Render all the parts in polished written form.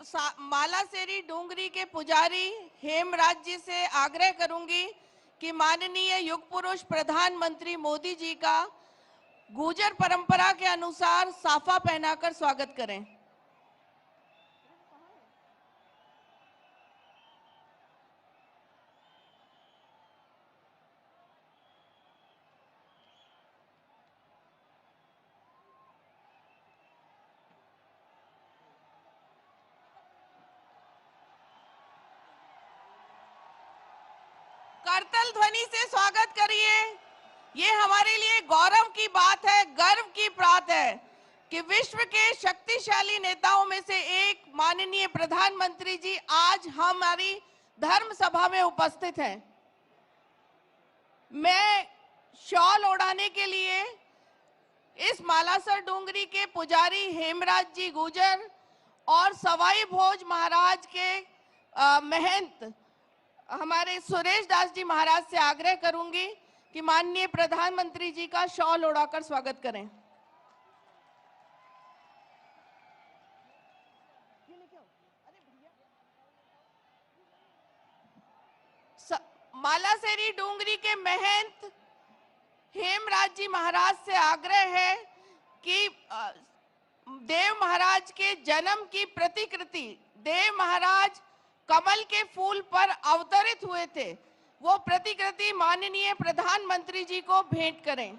मालासेरी डूंगरी के पुजारी हेमराज जी से आग्रह करूंगी कि माननीय युग पुरुष प्रधानमंत्री मोदी जी का गुर्जर परंपरा के अनुसार साफा पहनाकर स्वागत करें। करतल ध्वनि से स्वागत करिए। ये हमारे लिए गौरव की बात है, गर्व की बात है कि विश्व के शक्तिशाली नेताओं में से एक माननीय प्रधानमंत्री जी आज हमारी धर्म सभा में उपस्थित हैं। मैं शॉल ओढ़ाने के लिए इस मालासर डूंगरी के पुजारी हेमराज जी गुर्जर और सवाई भोज महाराज के महंत हमारे सुरेश दास जी महाराज से आग्रह करूंगी कि माननीय प्रधानमंत्री जी का शॉल ओढ़ाकर स्वागत करें। मालासेरी डूंगरी के महंत हेमराज जी महाराज से आग्रह है कि देव महाराज के जन्म की प्रतिकृति, देव महाराज कमल के फूल पर अवतरित हुए थे, वो प्रतिकृति माननीय प्रधानमंत्री जी को भेंट करें।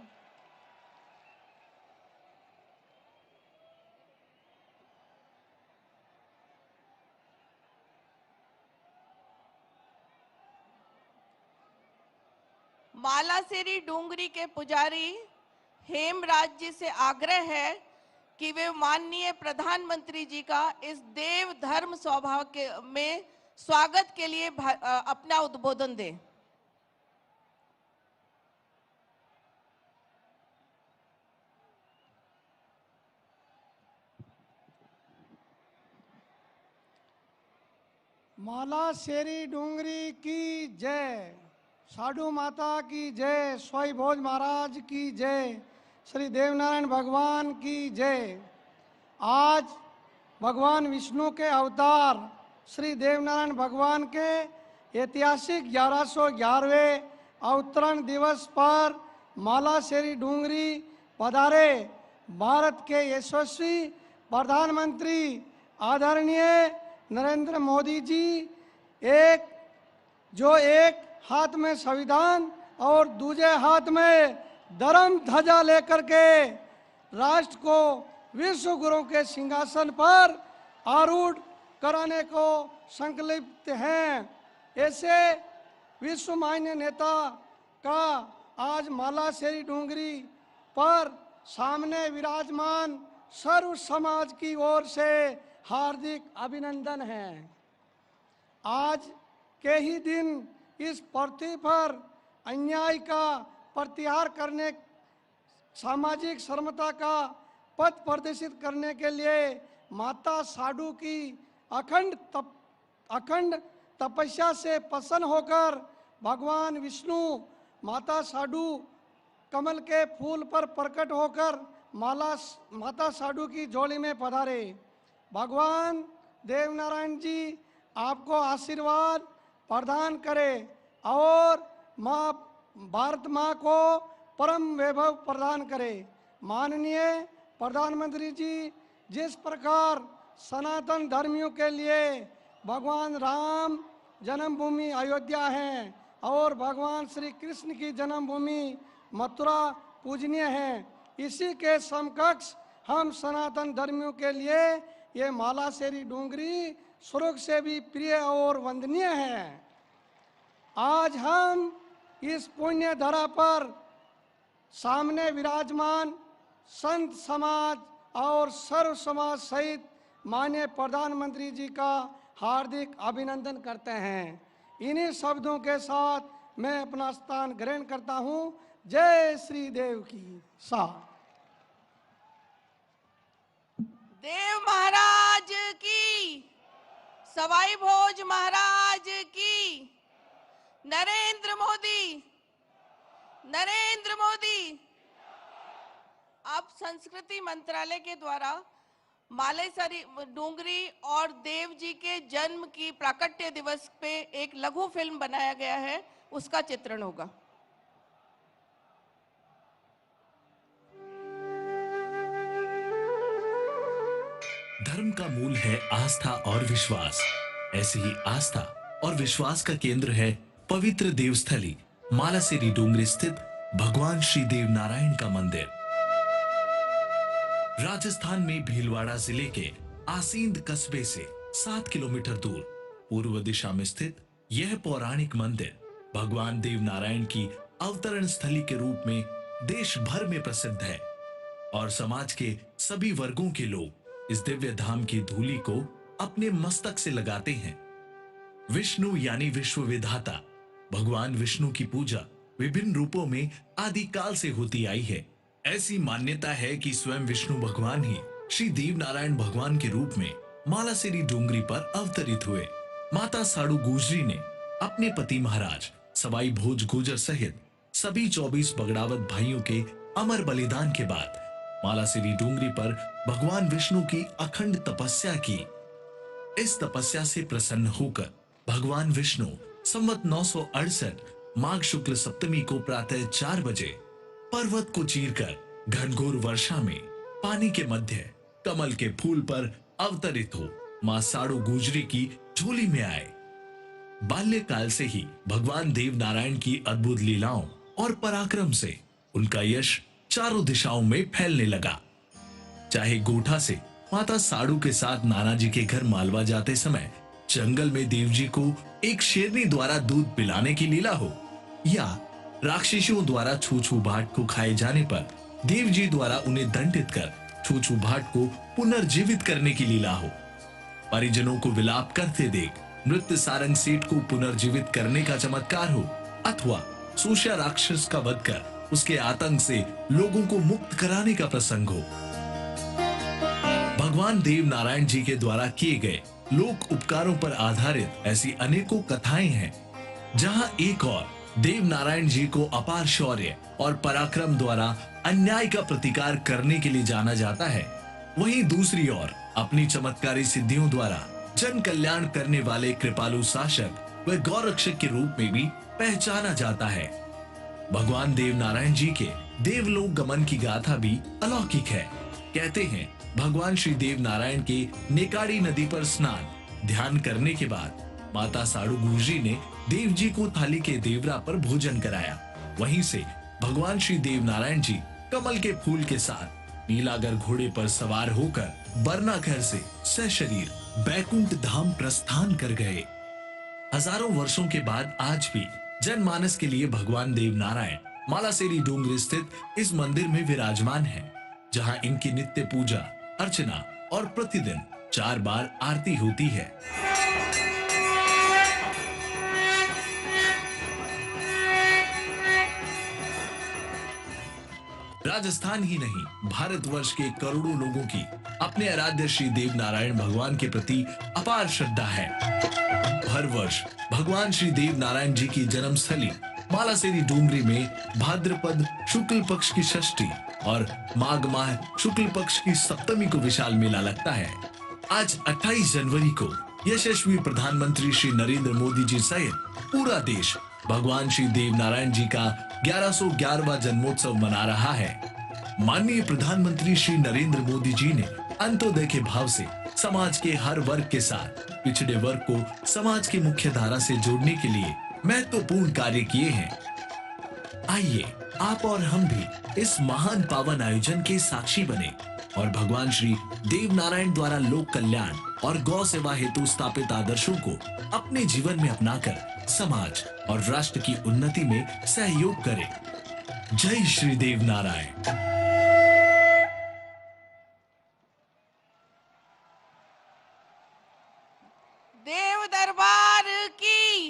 मालासेरी डूंगरी के पुजारी हेमराज जी से आग्रह है कि वे माननीय प्रधानमंत्री जी का इस देव धर्म स्वभाव के में स्वागत के लिए अपना उद्बोधन दें। मालासेरी डूंगरी की जय, साधु माता की जय, स्वाई भोज महाराज की जय, श्री देवनारायण भगवान की जय। आज भगवान विष्णु के अवतार श्री देवनारायण भगवान के ऐतिहासिक 1111वें अवतरण दिवस पर मालासेरी डूंगरी पधारे भारत के यशस्वी प्रधानमंत्री आदरणीय नरेंद्र मोदी जी एक हाथ में संविधान और दूसरे हाथ में धर्म ध्वजा लेकर के राष्ट्र को विश्व गुरु के सिंहासन पर आरूढ़ कराने को संकल्पित हैं। ऐसे विश्व मान्य नेता का आज मालासेरी डूंगरी पर सामने विराजमान सर्व समाज की ओर से हार्दिक अभिनंदन है। आज के ही दिन इस पृथ्वी पर अन्याय का प्रतिहार करने, सामाजिक समता का पथ प्रदर्शित करने के लिए माता साधु की अखंड तपस्या से प्रसन्न होकर भगवान विष्णु माता साधु कमल के फूल पर प्रकट होकर माता साधु की झोली में पधारे। भगवान देवनारायण जी आपको आशीर्वाद प्रदान करे और माँ भारत माँ को परम वैभव प्रदान करे। माननीय प्रधानमंत्री जी जिस प्रकार सनातन धर्मियों के लिए भगवान राम जन्मभूमि अयोध्या है और भगवान श्री कृष्ण की जन्मभूमि मथुरा पूजनीय है, इसी के समकक्ष हम सनातन धर्मियों के लिए ये मालासेरी डूंगरी स्वर्ग से भी प्रिय और वंदनीय है। आज हम इस पुण्य धरा पर सामने विराजमान संत समाज और सर्व समाज सहित माननीय प्रधानमंत्री जी का हार्दिक अभिनंदन करते हैं। इन्हीं शब्दों के साथ मैं अपना स्थान ग्रहण करता हूं। जय श्री देव की सा। देव महाराज की, सवाई भोज महाराज की, नरेंद्र मोदी। अब संस्कृति मंत्रालय के द्वारा मालासेरी डूंगरी और देव जी के जन्म की प्राकट्य दिवस पे एक लघु फिल्म बनाया गया है, उसका चित्रण होगा। धर्म का मूल है आस्था और विश्वास। ऐसी ही आस्था और विश्वास का केंद्र है पवित्र देवस्थली मालासेरी डोंगरी स्थित भगवान श्री देव नारायण का मंदिर। राजस्थान में भीलवाड़ा जिले के आसींद कस्बे से 7 किलोमीटर दूर पूर्व दिशा में स्थित यह पौराणिक मंदिर भगवान देव नारायण की अवतरण स्थली के रूप में देश भर में प्रसिद्ध है और समाज के सभी वर्गों के लोग इस दिव्य धाम की धूलि को अपने मस्तक से लगाते हैं। विष्णु यानी विश्व विधाता भगवान विष्णु की पूजा विभिन्न रूपों में आदिकाल से होती आई है। ऐसी मान्यता है कि स्वयं विष्णु भगवान ही श्री देव नारायण भगवान के रूप में मालासेरी डोंगरी पर अवतरित हुए। माता साडू गुजरी ने अपने पति महाराज सवाई भोज गुजर सहित सभी 24 बगड़ावत भाइयों के अमर बलिदान के बाद मालासेरी डोंगरी पर भगवान विष्णु की अखंड तपस्या की। इस तपस्या से प्रसन्न होकर भगवान विष्णु संवत 968 माघ शुक्ल सप्तमी को प्रातः 4 बजे पर्वत को चीरकर घनघोर वर्षा में पानी के मध्य कमल के फूल पर अवतरित हो मां साडू गुजरी की झोली में आए। बाल्यकाल से ही भगवान देव नारायण की अद्भुत लीलाओं और पराक्रम से उनका यश चारों दिशाओं में फैलने लगा। चाहे गोठा से माता साडू के साथ नाना जी के घर मालवा जाते समय जंगल में देव जी को एक शेरनी द्वारा दूध पिलाने की लीला हो, या राक्षसियों द्वारा छूछू भाट को खाए जाने पर देव जी द्वारा उन्हें दंडित कर छूछू भाट को पुनर्जीवित करने की लीला हो, परिजनों को विलाप करते देख मृत सारंग सेठ को पुनर्जीवित करने का चमत्कार हो, अथवा सूष्या राक्षस का वध कर उसके आतंक से लोगों को मुक्त कराने का प्रसंग हो। भगवान देव नारायण जी के द्वारा किए गए लोक उपकारों पर आधारित ऐसी अनेकों कथाएं हैं, जहां एक और देव नारायण जी को अपार शौर्य और पराक्रम द्वारा अन्याय का प्रतिकार करने के लिए जाना जाता है, वहीं दूसरी ओर अपनी चमत्कारी सिद्धियों द्वारा जन कल्याण करने वाले कृपालु शासक व गौरक्षक के रूप में भी पहचाना जाता है। भगवान देव नारायण जी के देवलोक गमन की गाथा भी अलौकिक है। कहते हैं भगवान श्री देव नारायण के नेकाड़ी नदी पर स्नान ध्यान करने के बाद माता साडू गुजरी ने देव जी को थाली के देवरा पर भोजन कराया। वहीं से भगवान श्री देव नारायण जी कमल के फूल के साथ नीलागर घोड़े पर सवार होकर बरना घर से सशरीर बैकुंठ धाम प्रस्थान कर गए। हजारों वर्षों के बाद आज भी जनमानस के लिए भगवान देव नारायण मालासेरी डोंगरी स्थित इस मंदिर में विराजमान है, जहां इनकी नित्य पूजा अर्चना और प्रतिदिन 4 बार आरती होती है। राजस्थान ही नहीं भारतवर्ष के करोड़ों लोगों की अपने आराध्य श्री देव नारायण भगवान के प्रति अपार श्रद्धा है। हर वर्ष भगवान श्री देव नारायण जी की जन्मस्थली मालासेरी डोंगरी में भाद्रपद शुक्ल पक्ष की षष्ठी और माघ माह शुक्ल पक्ष की सप्तमी को विशाल मेला लगता है। आज 28 जनवरी को यशस्वी प्रधानमंत्री श्री नरेंद्र मोदी जी सहित पूरा देश भगवान श्री देव नारायण जी का 1111वां जन्मोत्सव मना रहा है। माननीय प्रधानमंत्री श्री नरेंद्र मोदी जी ने अंत्योदय के भाव से समाज के हर वर्ग के साथ पिछड़े वर्ग को समाज की मुख्य धारा से जोड़ने के लिए महत्वपूर्ण कार्य किए हैं। आइए आप और हम भी इस महान पावन आयोजन के साक्षी बने और भगवान श्री देव नारायण द्वारा लोक कल्याण और गौ सेवा हेतु स्थापित आदर्शों को अपने जीवन में अपनाकर समाज और राष्ट्र की उन्नति में सहयोग करें। जय श्री देव नारायण। देव दरबार की।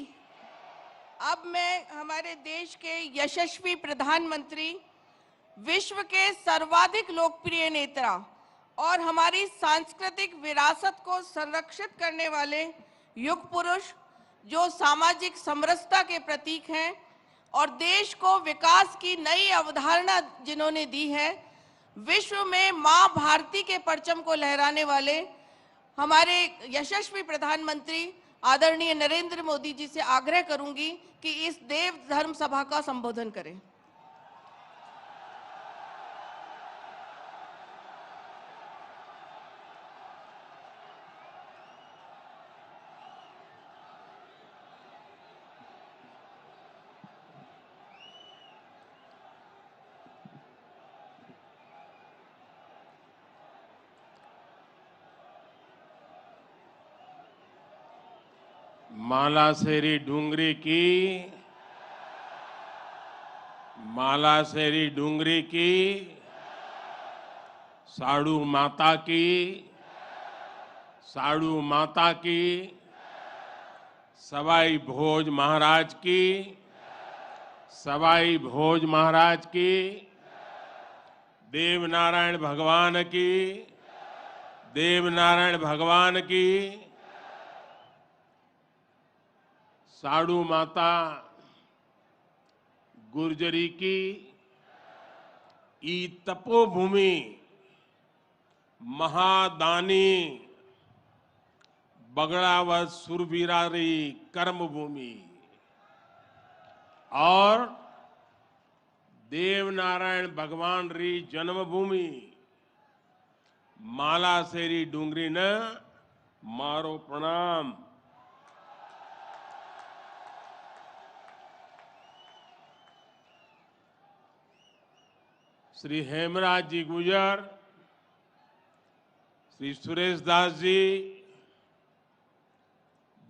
अब मैं हमारे देश के यशस्वी प्रधानमंत्री, विश्व के सर्वाधिक लोकप्रिय नेता और हमारी सांस्कृतिक विरासत को संरक्षित करने वाले युग पुरुष, जो सामाजिक समरसता के प्रतीक हैं और देश को विकास की नई अवधारणा जिन्होंने दी है, विश्व में मां भारती के परचम को लहराने वाले हमारे यशस्वी प्रधानमंत्री आदरणीय नरेंद्र मोदी जी से आग्रह करूंगी कि इस देव धर्म सभा का संबोधन करें। मालासेरी डूंगरी की साड़ू माता की सवाई भोज महाराज की देवनारायण भगवान की साड़ू माता गुर्जरी की ई तपोभूमि महादानी बगड़ावत सुरबीरारी कर्मभूमि और देवनारायण भगवान री जन्मभूमि मालासेरी डूंगरी न मारो प्रणाम। श्री हेमराज जी गुजर, श्री सुरेश दास जी,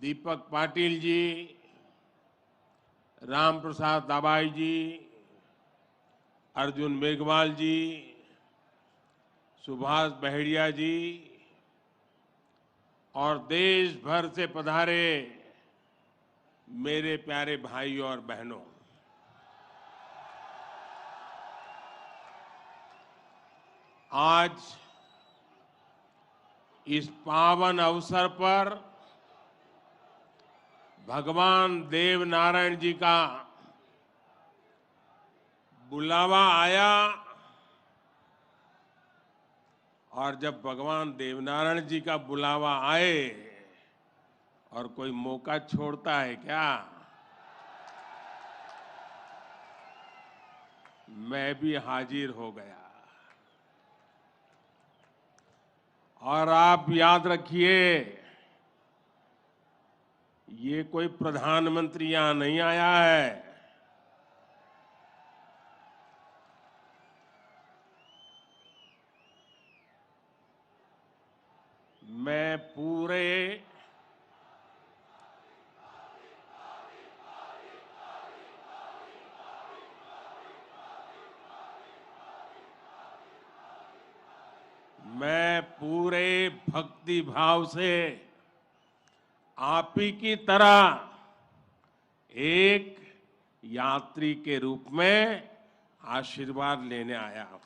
दीपक पाटिल जी, राम प्रसाद दाबाई जी, अर्जुन मेघवाल जी, सुभाष बहेड़िया जी और देश भर से पधारे मेरे प्यारे भाइयों और बहनों, आज इस पावन अवसर पर भगवान देवनारायण जी का बुलावा आया और जब भगवान देवनारायण जी का बुलावा आए और कोई मौका छोड़ता है क्या? मैं भी हाजिर हो गया। और आप याद रखिए, ये कोई प्रधानमंत्री यहां नहीं आया है। मैं पूरे भक्ति भाव से आप ही की तरह एक यात्री के रूप में आशीर्वाद लेने आया हूं।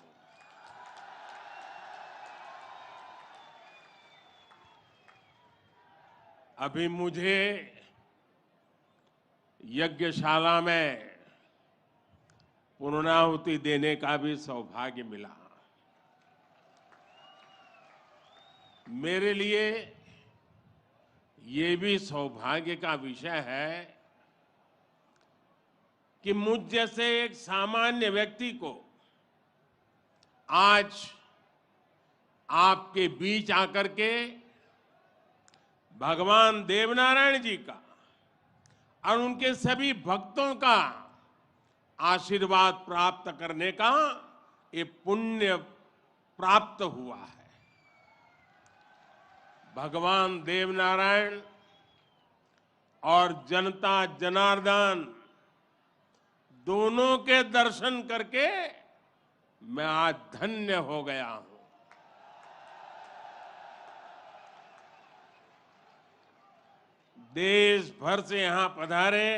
अभी मुझे यज्ञशाला में पूर्णाहुति देने का भी सौभाग्य मिला। मेरे लिए ये भी सौभाग्य का विषय है कि मुझ जैसे एक सामान्य व्यक्ति को आज आपके बीच आकर के भगवान देवनारायण जी का और उनके सभी भक्तों का आशीर्वाद प्राप्त करने का ये पुण्य प्राप्त हुआ है। भगवान देवनारायण और जनता जनार्दन दोनों के दर्शन करके मैं आज धन्य हो गया हूं। देश भर से यहां पधारे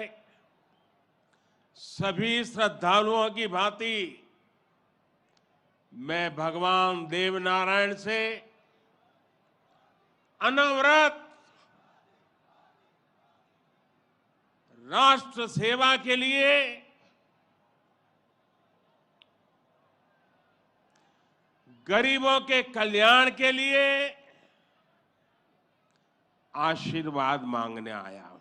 सभी श्रद्धालुओं की भांति मैं भगवान देवनारायण से अनवरत राष्ट्र सेवा के लिए गरीबों के कल्याण के लिए आशीर्वाद मांगने आया हूं।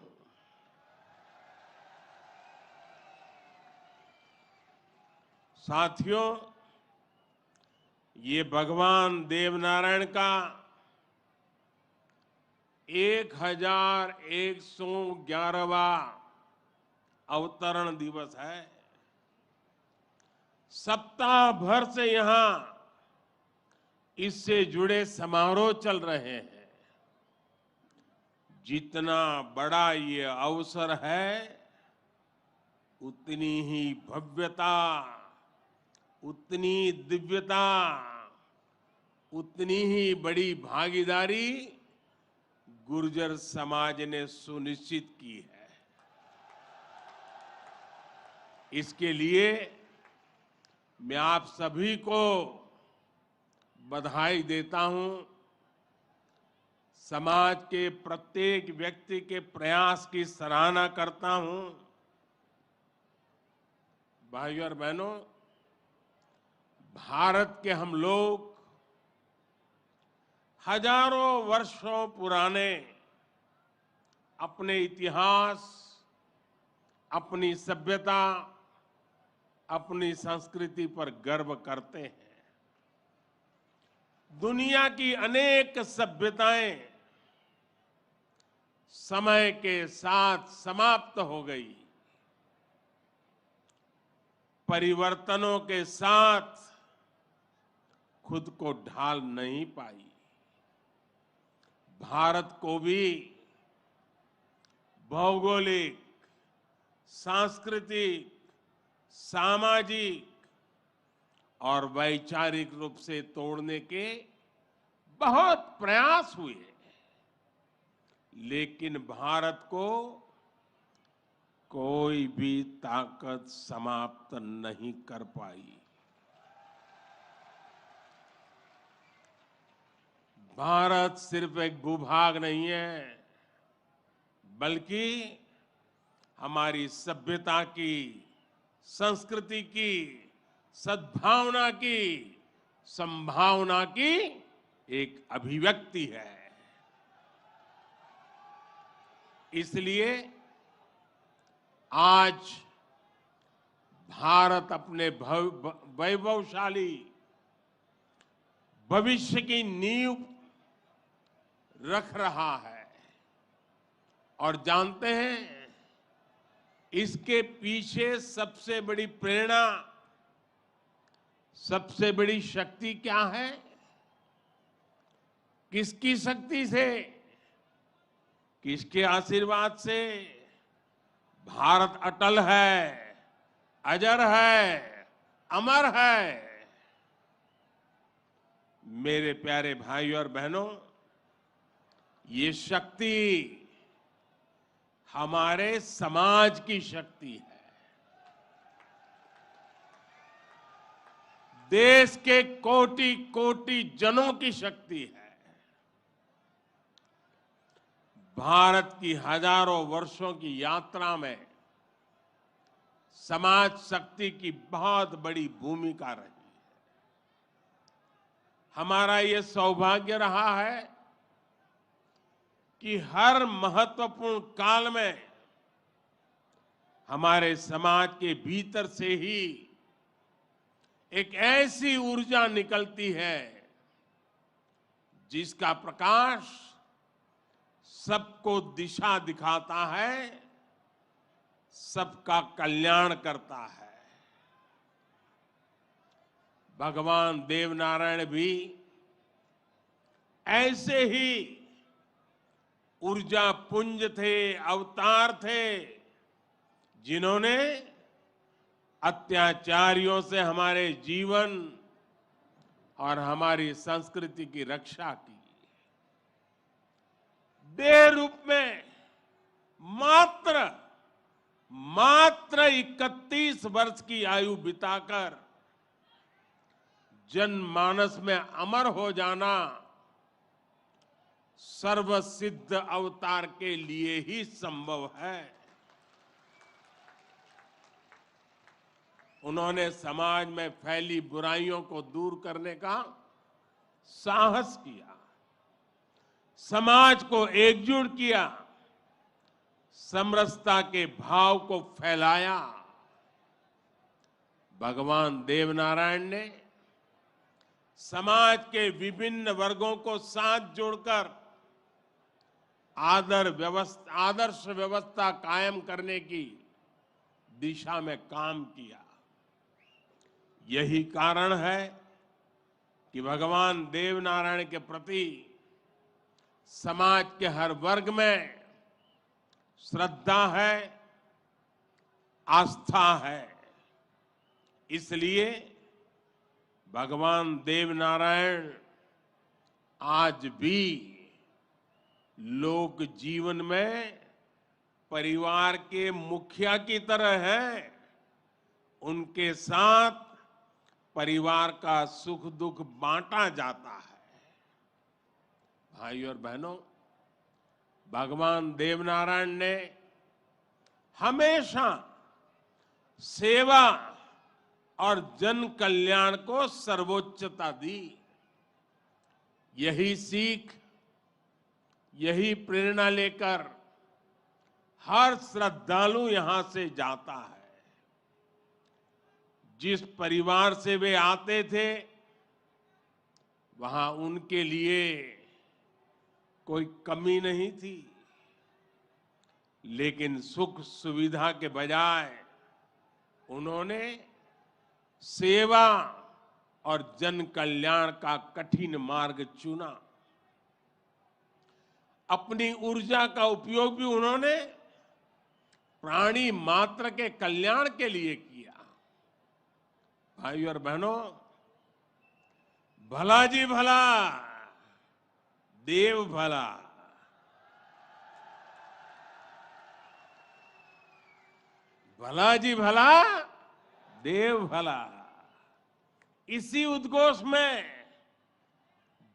साथियों, ये भगवान देवनारायण का 1111वां अवतरण दिवस है। सप्ताह भर से यहां इससे जुड़े समारोह चल रहे हैं। जितना बड़ा ये अवसर है, उतनी ही भव्यता, उतनी दिव्यता, उतनी ही बड़ी भागीदारी गुर्जर समाज ने सुनिश्चित की है। इसके लिए मैं आप सभी को बधाई देता हूं। समाज के प्रत्येक व्यक्ति के प्रयास की सराहना करता हूं। भाइयों और बहनों, भारत के हम लोग हजारों वर्षों पुराने अपने इतिहास, अपनी सभ्यता, अपनी संस्कृति पर गर्व करते हैं। दुनिया की अनेक सभ्यताएं समय के साथ समाप्त हो गई। परिवर्तनों के साथ खुद को ढाल नहीं पाई। भारत को भी भौगोलिक, सांस्कृतिक, सामाजिक और वैचारिक रूप से तोड़ने के बहुत प्रयास हुए, लेकिन भारत को कोई भी ताकत समाप्त नहीं कर पाई। भारत सिर्फ एक भूभाग नहीं है, बल्कि हमारी सभ्यता की, संस्कृति की, सद्भावना की, संभावना की एक अभिव्यक्ति है। इसलिए आज भारत अपने वैभवशाली भविष्य की नींव रख रहा है। और जानते हैं, इसके पीछे सबसे बड़ी प्रेरणा, सबसे बड़ी शक्ति क्या है? किसकी शक्ति से, किसके आशीर्वाद से? भारत अटल है, अजर है, अमर है। मेरे प्यारे भाइयों और बहनों, ये शक्ति हमारे समाज की शक्ति है। देश के कोटि कोटि जनों की शक्ति है। भारत की हजारों वर्षों की यात्रा में समाज शक्ति की बहुत बड़ी भूमिका रही है। हमारा ये सौभाग्य रहा है कि हर महत्वपूर्ण काल में हमारे समाज के भीतर से ही एक ऐसी ऊर्जा निकलती है जिसका प्रकाश सबको दिशा दिखाता है, सबका कल्याण करता है। भगवान देवनारायण भी ऐसे ही ऊर्जा पुंज थे, अवतार थे, जिन्होंने अत्याचारियों से हमारे जीवन और हमारी संस्कृति की रक्षा की। देह रूप में मात्र 31 वर्ष की आयु बिताकर जनमानस में अमर हो जाना सर्वसिद्ध अवतार के लिए ही संभव है। उन्होंने समाज में फैली बुराइयों को दूर करने का साहस किया, समाज को एकजुट किया, समरसता के भाव को फैलाया। भगवान देवनारायण ने समाज के विभिन्न वर्गों को साथ जोड़कर आदर्श व्यवस्था कायम करने की दिशा में काम किया। यही कारण है कि भगवान देवनारायण के प्रति समाज के हर वर्ग में श्रद्धा है, आस्था है। इसलिए भगवान देवनारायण आज भी लोक जीवन में परिवार के मुखिया की तरह हैं। उनके साथ परिवार का सुख दुख बांटा जाता है। भाइयों और बहनों, भगवान देवनारायण ने हमेशा सेवा और जन कल्याण को सर्वोच्चता दी। यही सीख, यही प्रेरणा लेकर हर श्रद्धालु यहां से जाता है। जिस परिवार से वे आते थे, वहां उनके लिए कोई कमी नहीं थी, लेकिन सुख सुविधा के बजाय उन्होंने सेवा और जन कल्याण का कठिन मार्ग चुना। अपनी ऊर्जा का उपयोग भी उन्होंने प्राणी मात्र के कल्याण के लिए किया। भाइयों और बहनों, भला जी भला, देव भला। भला जी भला, देव भला। इसी उद्घोष में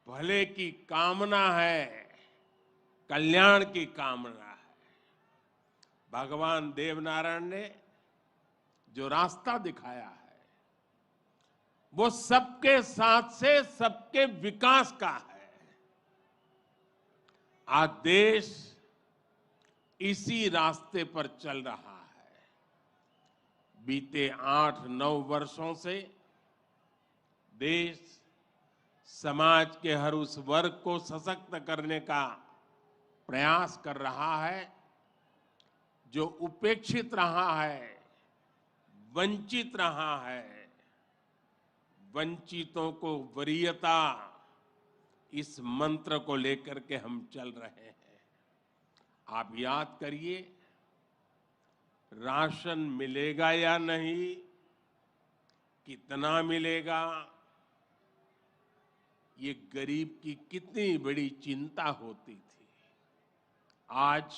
भले की कामना है, कल्याण की कामना है। भगवान देवनारायण ने जो रास्ता दिखाया है, वो सबके साथ से सबके विकास का है। आज देश इसी रास्ते पर चल रहा है। बीते 8-9 वर्षों से देश समाज के हर उस वर्ग को सशक्त करने का प्रयास कर रहा है जो उपेक्षित रहा है, वंचित रहा है। वंचितों को वरीयता, इस मंत्र को लेकर के हम चल रहे हैं। आप याद करिए, राशन मिलेगा या नहीं, कितना मिलेगा, ये गरीब की कितनी बड़ी चिंता होती थी। आज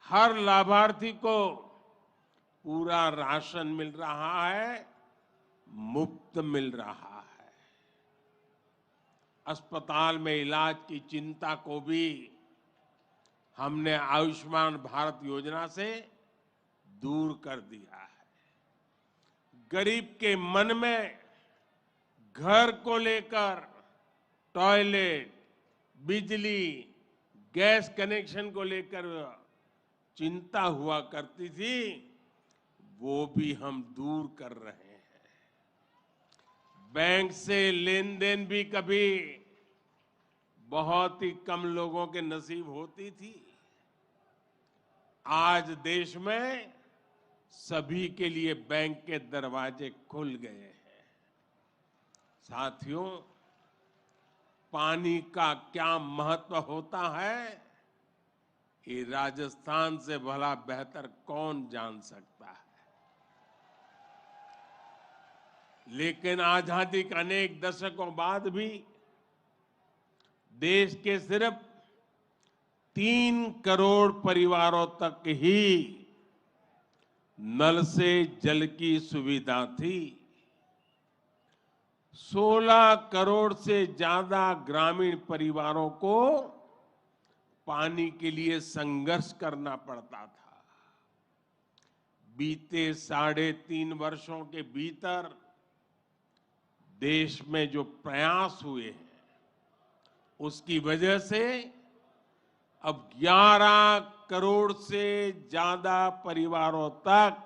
हर लाभार्थी को पूरा राशन मिल रहा है, मुफ्त मिल रहा है। अस्पताल में इलाज की चिंता को भी हमने आयुष्मान भारत योजना से दूर कर दिया है। गरीब के मन में घर को लेकर टॉयलेट, बिजली, गैस कनेक्शन को लेकर चिंता हुआ करती थी, वो भी हम दूर कर रहे हैं। बैंक से लेन देन भी कभी बहुत ही कम लोगों के नसीब होती थी। आज देश में सभी के लिए बैंक के दरवाजे खुल गए हैं। साथियों, पानी का क्या महत्व होता है, ये राजस्थान से भला बेहतर कौन जान सकता है। लेकिन आजादी के अनेक दशकों बाद भी देश के सिर्फ 3 करोड़ परिवारों तक ही नल से जल की सुविधा थी। 16 करोड़ से ज्यादा ग्रामीण परिवारों को पानी के लिए संघर्ष करना पड़ता था। बीते 3.5 वर्षों के भीतर देश में जो प्रयास हुए हैं, उसकी वजह से अब 11 करोड़ से ज्यादा परिवारों तक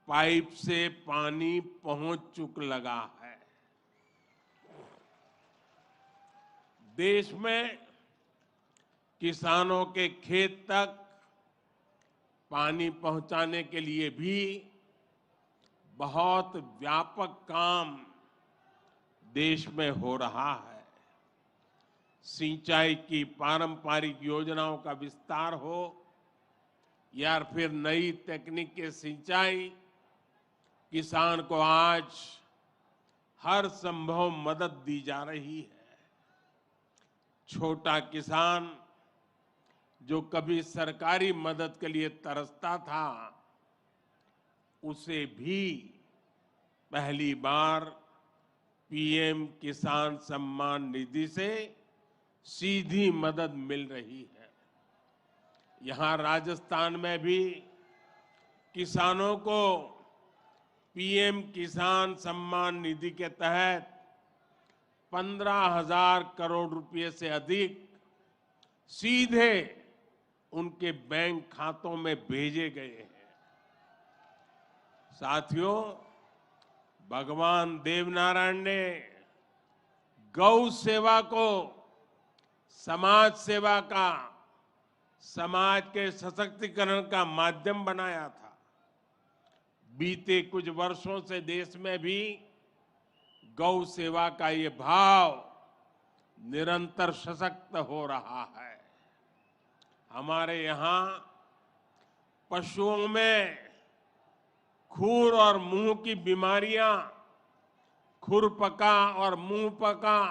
पाइप से पानी पहुंच चुक लगा है। देश में किसानों के खेत तक पानी पहुंचाने के लिए भी बहुत व्यापक काम देश में हो रहा है। सिंचाई की पारंपरिक योजनाओं का विस्तार हो या फिर नई तकनीक के सिंचाई, किसान को आज हर संभव मदद दी जा रही है। छोटा किसान जो कभी सरकारी मदद के लिए तरसता था, उसे भी पहली बार पीएम किसान सम्मान निधि से सीधी मदद मिल रही है। यहां राजस्थान में भी किसानों को पीएम किसान सम्मान निधि के तहत 15,000 करोड़ रुपए से अधिक सीधे उनके बैंक खातों में भेजे गए हैं। साथियों, भगवान देवनारायण ने गौ सेवा को समाज सेवा का, समाज के सशक्तिकरण का माध्यम बनाया था। बीते कुछ वर्षों से देश में भी गौ सेवा का ये भाव निरंतर सशक्त हो रहा है। हमारे यहाँ पशुओं में खुर और मुंह की बीमारियां, खुरपका और मुंहपका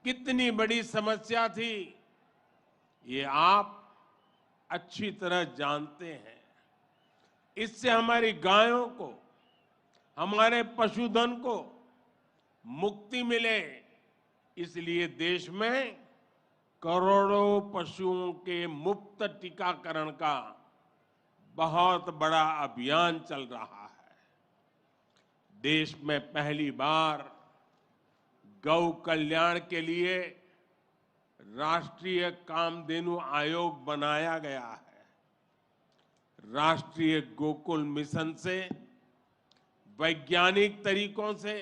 कितनी बड़ी समस्या थी, ये आप अच्छी तरह जानते हैं। इससे हमारी गायों को, हमारे पशुधन को मुक्ति मिले, इसलिए देश में करोड़ों पशुओं के मुफ्त टीकाकरण का बहुत बड़ा अभियान चल रहा है। देश में पहली बार गौ कल्याण के लिए राष्ट्रीय कामधेनु आयोग बनाया गया है। राष्ट्रीय गोकुल मिशन से वैज्ञानिक तरीकों से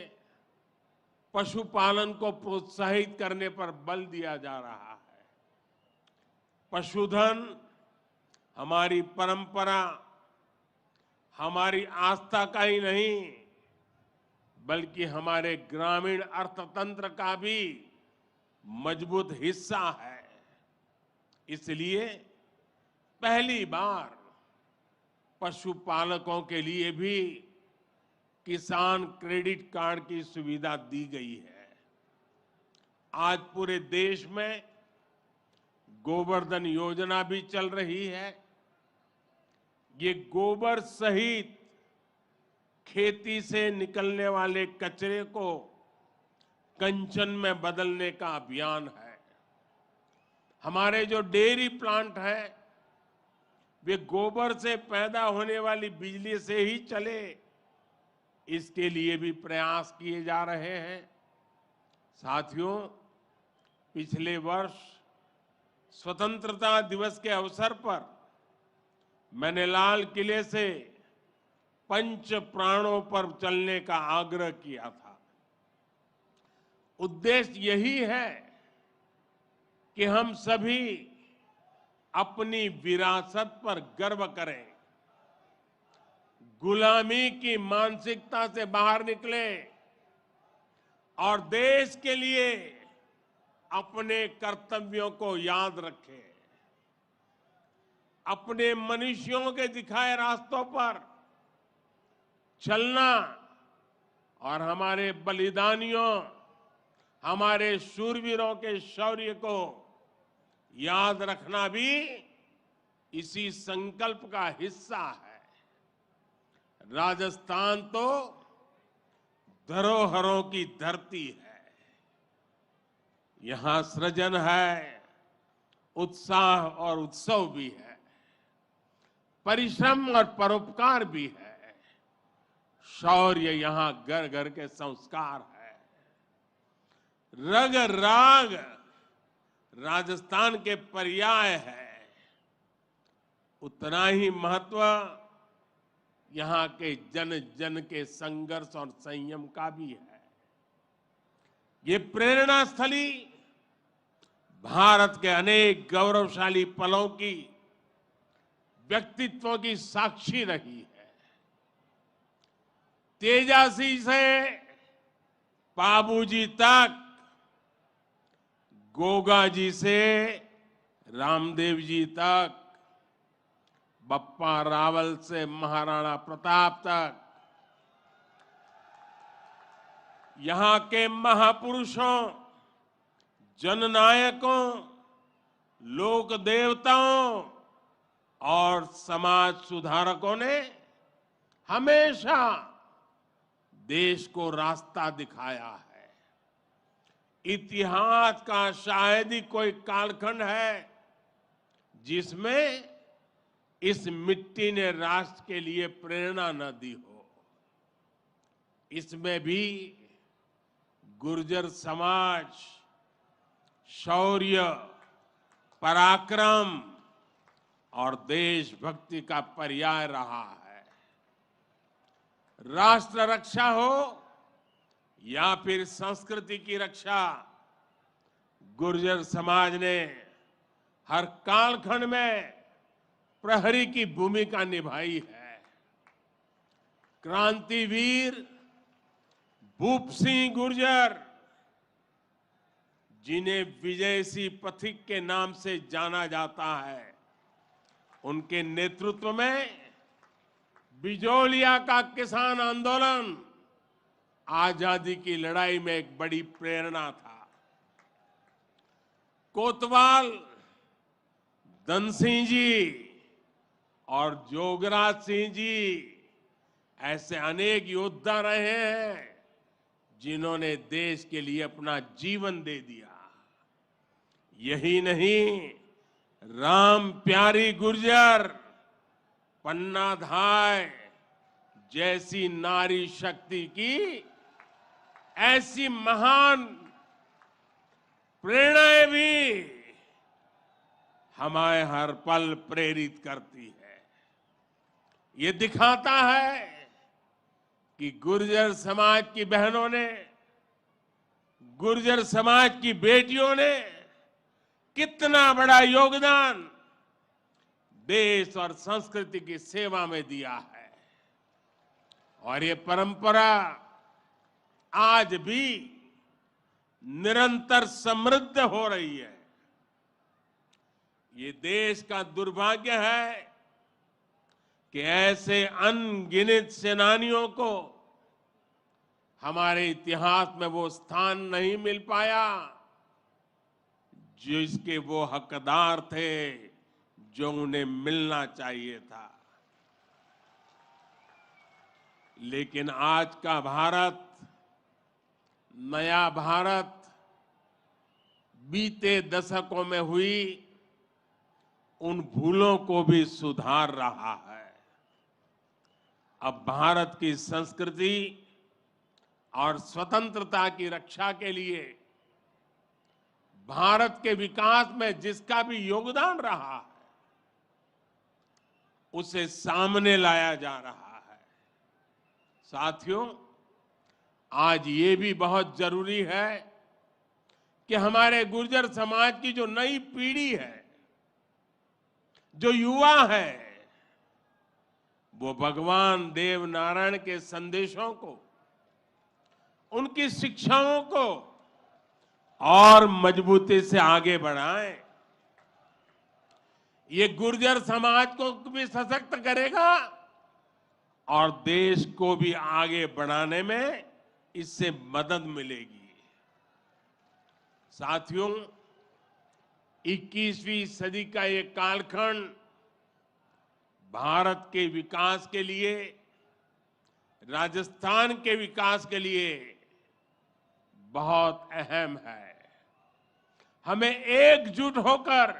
पशुपालन को प्रोत्साहित करने पर बल दिया जा रहा है। पशुधन हमारी परंपरा, हमारी आस्था का ही नहीं, बल्कि हमारे ग्रामीण अर्थतंत्र का भी मजबूत हिस्सा है। इसलिए पहली बार पशुपालकों के लिए भी किसान क्रेडिट कार्ड की सुविधा दी गई है। आज पूरे देश में गोवर्धन योजना भी चल रही है। ये गोबर सहित खेती से निकलने वाले कचरे को कंचन में बदलने का अभियान है। हमारे जो डेयरी प्लांट है, वे गोबर से पैदा होने वाली बिजली से ही चले, इसके लिए भी प्रयास किए जा रहे हैं। साथियों, पिछले वर्ष स्वतंत्रता दिवस के अवसर पर मैंने लाल किले से पंच प्राणों पर चलने का आग्रह किया था। उद्देश्य यही है कि हम सभी अपनी विरासत पर गर्व करें, गुलामी की मानसिकता से बाहर निकले और देश के लिए अपने कर्तव्यों को याद रखें। अपने मनुष्यों के दिखाए रास्तों पर चलना और हमारे बलिदानियों, हमारे शूरवीरों के शौर्य को याद रखना भी इसी संकल्प का हिस्सा है। राजस्थान तो धरोहरों की धरती है। यहां सृजन है, उत्साह और उत्सव भी है, परिश्रम और परोपकार भी है, शौर्य यहां घर घर के संस्कार है। रग राग राजस्थान के पर्याय है, उतना ही महत्व यहां के जन जन के संघर्ष और संयम का भी है। ये प्रेरणा स्थली भारत के अनेक गौरवशाली पलों की, व्यक्तित्वों की साक्षी रही है। तेजासी से बाबूजी तक, गोगा जी से रामदेव जी तक, बप्पा रावल से महाराणा प्रताप तक, यहां के महापुरुषों, जननायकों, लोक देवताओं और समाज सुधारकों ने हमेशा देश को रास्ता दिखाया है। इतिहास का शायद ही कोई कालखंड है जिसमें इस मिट्टी ने राष्ट्र के लिए प्रेरणा न दी हो। इसमें भी गुर्जर समाज शौर्य, पराक्रम और देशभक्ति का पर्याय रहा है। राष्ट्र रक्षा हो या फिर संस्कृति की रक्षा, गुर्जर समाज ने हर कालखंड में प्रहरी की भूमिका निभाई है। क्रांतिवीर भूप सिंह गुर्जर, जिन्हें विजय सिंह पथिक के नाम से जाना जाता है, उनके नेतृत्व में बिजोलिया का किसान आंदोलन आजादी की लड़ाई में एक बड़ी प्रेरणा था। कोतवाल धन सिंह जी और जोगराज सिंह जी ऐसे अनेक योद्धा रहे हैं जिन्होंने देश के लिए अपना जीवन दे दिया। यही नहीं, राम प्यारी गुर्जर, पन्ना धाय जैसी नारी शक्ति की ऐसी महान प्रेरणाएं भी हमें हर पल प्रेरित करती है। ये दिखाता है कि गुर्जर समाज की बहनों ने, गुर्जर समाज की बेटियों ने कितना बड़ा योगदान देश और संस्कृति की सेवा में दिया है। और ये परंपरा आज भी निरंतर समृद्ध हो रही है। ये देश का दुर्भाग्य है कि ऐसे अनगिनत सेनानियों को हमारे इतिहास में वो स्थान नहीं मिल पाया जिसके वो हकदार थे, जो उन्हें मिलना चाहिए था। लेकिन आज का भारत, नया भारत, बीते दशकों में हुई उन भूलों को भी सुधार रहा है। अब भारत की संस्कृति और स्वतंत्रता की रक्षा के लिए भारत के विकास में जिसका भी योगदान रहा है, उसे सामने लाया जा रहा है। साथियों, आज ये भी बहुत जरूरी है कि हमारे गुर्जर समाज की जो नई पीढ़ी है, जो युवा है, वो भगवान देव नारायण के संदेशों को, उनकी शिक्षाओं को और मजबूती से आगे बढ़ाएं। ये गुर्जर समाज को भी सशक्त करेगा और देश को भी आगे बढ़ाने में इससे मदद मिलेगी। साथियों, 21वीं सदी का ये कालखंड भारत के विकास के लिए, राजस्थान के विकास के लिए बहुत अहम है। हमें एकजुट होकर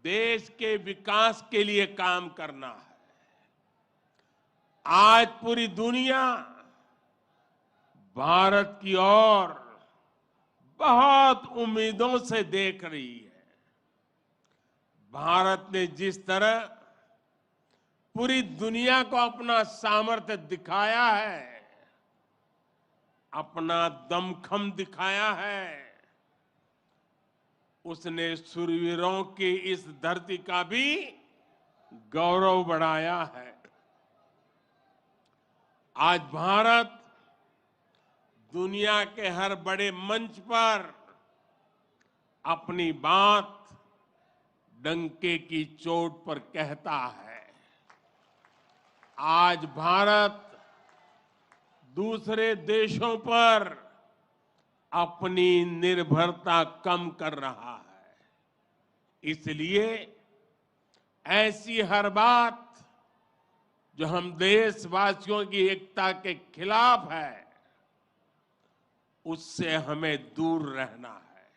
देश के विकास के लिए काम करना है। आज पूरी दुनिया भारत की ओर बहुत उम्मीदों से देख रही है। भारत ने जिस तरह पूरी दुनिया को अपना सामर्थ्य दिखाया है, अपना दमखम दिखाया है, उसने शूरवीरों की इस धरती का भी गौरव बढ़ाया है। आज भारत दुनिया के हर बड़े मंच पर अपनी बात डंके की चोट पर कहता है। आज भारत दूसरे देशों पर अपनी निर्भरता कम कर रहा है। इसलिए ऐसी हर बात जो हम देशवासियों की एकता के खिलाफ है, उससे हमें दूर रहना है।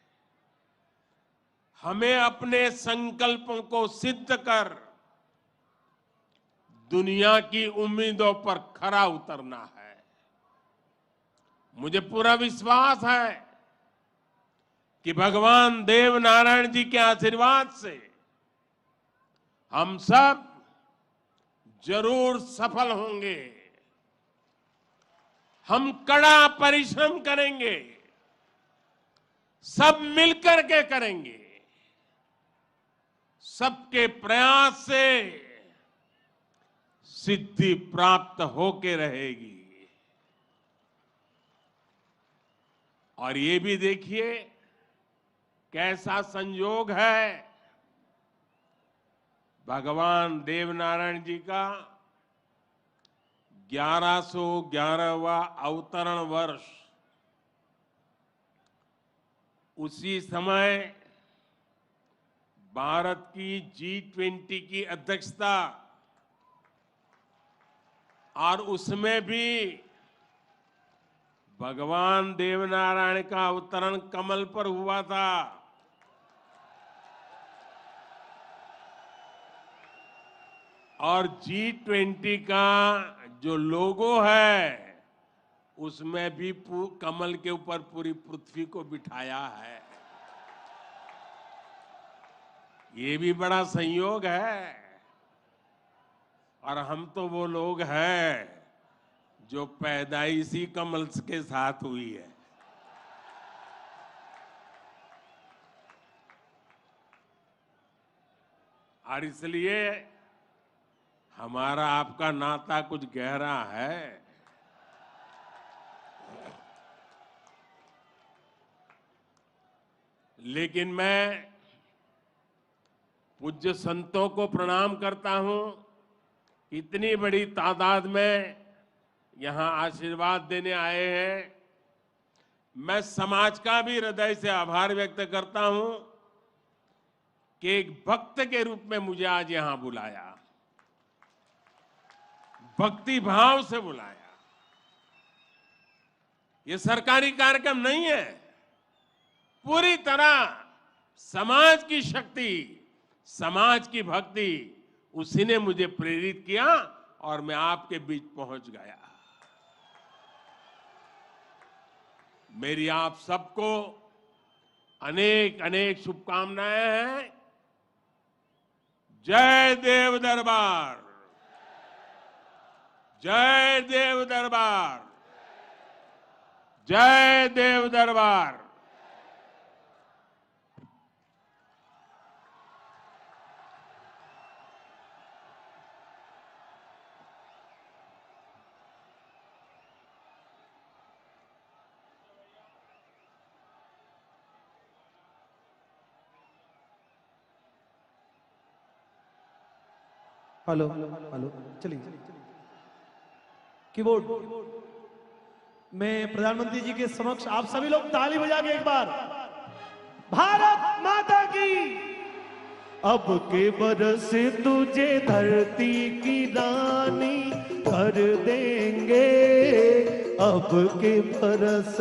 हमें अपने संकल्पों को सिद्ध कर दुनिया की उम्मीदों पर खरा उतरना है। मुझे पूरा विश्वास है कि भगवान देव नारायण जी के आशीर्वाद से हम सब जरूर सफल होंगे। हम कड़ा परिश्रम करेंगे, सब मिलकर के करेंगे। सबके प्रयास से सिद्धि प्राप्त होके रहेगी। और ये भी देखिए कैसा संयोग है, भगवान देवनारायण जी का 1111वां अवतरण वर्ष। उसी समय भारत की G20 की अध्यक्षता, और उसमें भी भगवान देवनारायण का अवतरण कमल पर हुआ था। और G20 का जो लोगो है, उसमें भी कमल के ऊपर पूरी पृथ्वी को बिठाया है। ये भी बड़ा संयोग है। और हम तो वो लोग हैं जो पैदाइशी कमल के साथ हुई है। और इसलिए हमारा आपका नाता कुछ गहरा है। लेकिन मैं पूज्य संतों को प्रणाम करता हूं। इतनी बड़ी तादाद में यहां आशीर्वाद देने आए हैं। मैं समाज का भी हृदय से आभार व्यक्त करता हूं कि एक भक्त के रूप में मुझे आज यहां बुलाया, भक्ति भाव से बुलाया। ये सरकारी कार्यक्रम नहीं है, पूरी तरह समाज की शक्ति, समाज की भक्ति, उसी ने मुझे प्रेरित किया और मैं आपके बीच पहुंच गया। मेरी आप सबको अनेक अनेक शुभकामनाएं हैं। जय देव दरबार, जय देव दरबार, जय देव दरबार। हेलो हेलो, चलिए कीबोर्ड। मैं प्रधानमंत्री जी के समक्ष आप सभी लोग ताली बजा के एक बार भारत माता की। अब के बरस तुझे धरती की रानी कर देंगे, अब के बरस